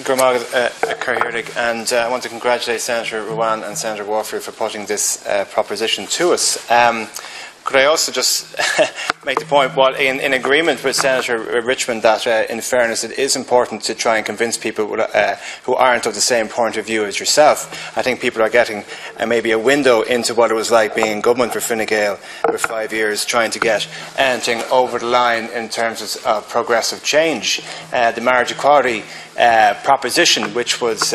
And I want to congratulate Senator Aodhán and Senator Warfield for putting this proposition to us. Could I also just make the point, in agreement with Senator Richmond, that in fairness it is important to try and convince people who aren't of the same point of view as yourself. I think people are getting maybe a window into what it was like being in government for Fine Gael for 5 years, trying to get anything over the line in terms of progressive change. The marriage equality proposition, which was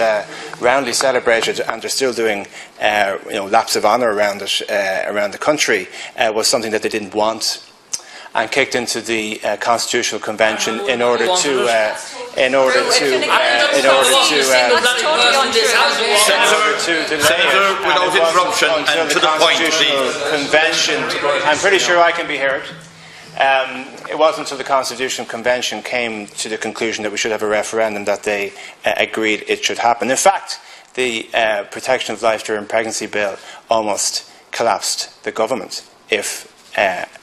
roundly celebrated, and they're still doing laps of honour around it around the country, was something that they didn't want, and kicked into the Constitutional Convention in order to delay without interruption and to the point, Convention. I'm pretty sure I can be heard. It wasn't until the Constitutional Convention came to the conclusion that we should have a referendum that they agreed it should happen. In fact, the Protection of Life During Pregnancy Bill almost collapsed the government, if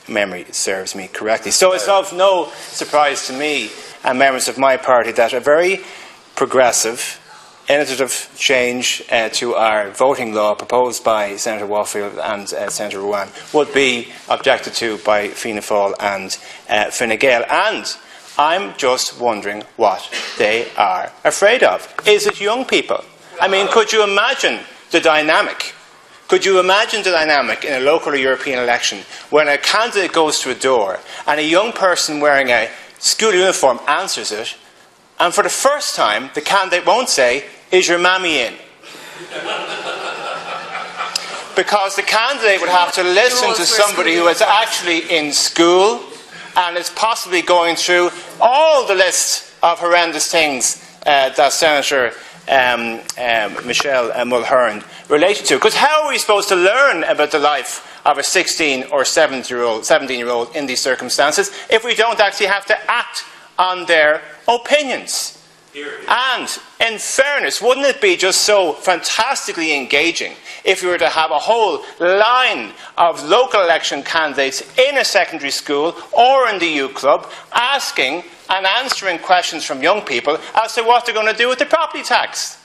memory serves me correctly. So it's of no surprise to me and members of my party that a very progressive, innovative change to our voting law proposed by Senator Warfield and Senator Aodhán would be objected to by Fianna Fáil and Fine Gael. And I'm just wondering what they are afraid of. Is it young people? I mean, could you imagine the dynamic? Could you imagine the dynamic in a local or European election when a candidate goes to a door and a young person wearing a school uniform answers it, and for the first time the candidate won't say, "Is your mammy in?" Because the candidate would have to listen to somebody who is actually in school and is possibly going through all the list of horrendous things that Senator Michelle Mulhern related to. Because how are we supposed to learn about the life of a 16 or 17-year-old in these circumstances if we don't actually have to act on their opinions? And in fairness, wouldn't it be just so fantastically engaging if we were to have a whole line of local election candidates in a secondary school or in the U Club asking and answering questions from young people as to what they're going to do with the property tax?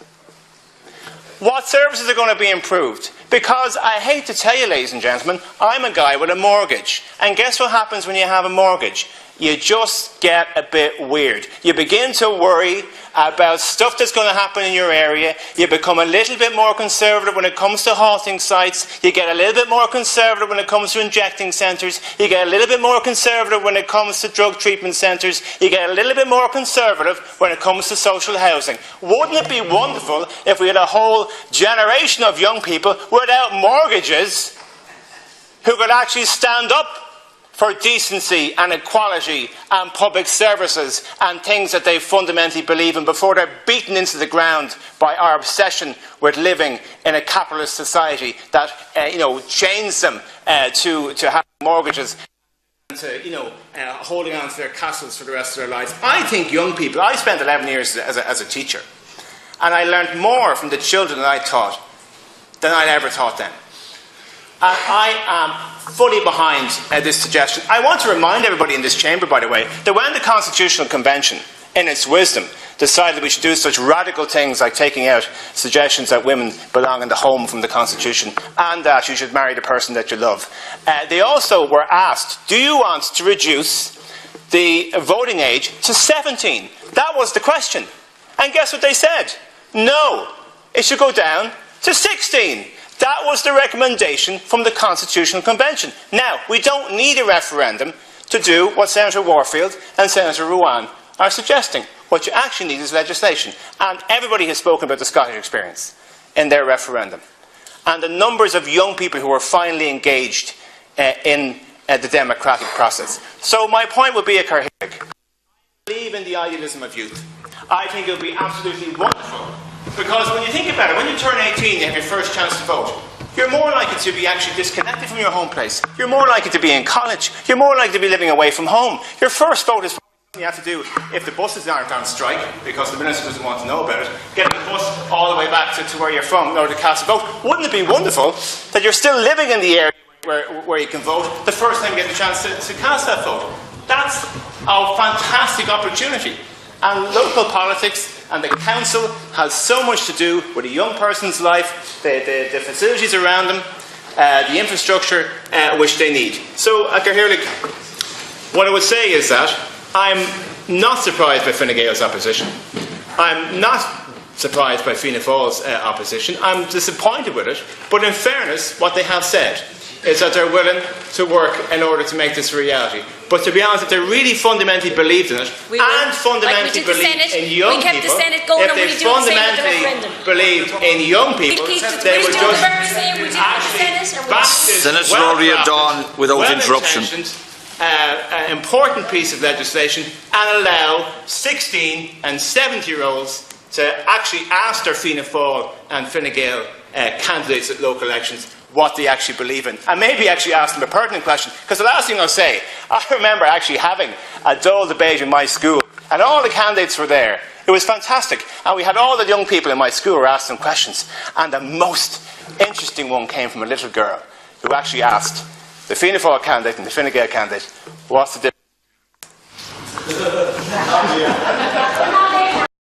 What services are going to be improved? Because I hate to tell you, ladies and gentlemen, I'm a guy with a mortgage. And guess what happens when you have a mortgage? You just get a bit weird. You begin to worry about stuff that's going to happen in your area. You become a little bit more conservative when it comes to halting sites. You get a little bit more conservative when it comes to injecting centres. You get a little bit more conservative when it comes to drug treatment centres. You get a little bit more conservative when it comes to social housing. Wouldn't it be wonderful if we had a whole generation of young people without mortgages who could actually stand up for decency and equality and public services and things that they fundamentally believe in before they're beaten into the ground by our obsession with living in a capitalist society that chains them to having mortgages and to holding on to their castles for the rest of their lives. I think young people, I spent 11 years as a teacher, and I learned more from the children that I taught than I ever taught them. And I am fully behind this suggestion. I want to remind everybody in this chamber, by the way, that when the Constitutional Convention, in its wisdom, decided we should do such radical things like taking out suggestions that women belong in the home from the Constitution and that you should marry the person that you love, they also were asked, do you want to reduce the voting age to 17? That was the question. And guess what they said? No, it should go down to 16. That was the recommendation from the Constitutional Convention. Now, we don't need a referendum to do what Senator Warfield and Senator Aodhán are suggesting. What you actually need is legislation. And everybody has spoken about the Scottish experience in their referendum. And the numbers of young people who are finally engaged in the democratic process. So my point would be a Carhick. I believe in the idealism of youth. I think it would be absolutely wonderful. Because when you think about it, when you turn 18, you have your first chance to vote. You're more likely to be actually disconnected from your home place. You're more likely to be in college. You're more likely to be living away from home. Your first vote is something you have to do if the buses aren't on strike, because the minister doesn't want to know about it. Get the bus all the way back to where you're from in order to cast a vote. Wouldn't it be wonderful that you're still living in the area where you can vote the first time you get the chance to cast that vote? That's a fantastic opportunity. And local politics And the council has so much to do with a young person's life, the facilities around them, the infrastructure which they need. So, what I would say is that I'm not surprised by Fine Gael's opposition. I'm not surprised by Fianna Fáil's opposition. I'm disappointed with it. But in fairness, what they have said is that they're willing to work in order to make this a reality. But to be honest, if they really fundamentally believed in it, and fundamentally believed in young people, if they fundamentally believed in young people, they would just actually back this Senator Ríordáin, without interruption. Important piece of legislation and allow 16 and 70-year-olds to actually ask their Fianna Fáil and Fine Gael candidates at local elections what they actually believe in. And maybe actually ask them a pertinent question. Because the last thing I'll say, I remember actually having a dull debate in my school, and all the candidates were there. It was fantastic. And we had all the young people in my school who were asking questions. And the most interesting one came from a little girl who actually asked the Fianna Fáil candidate and the Fine Gael candidate, what's the difference?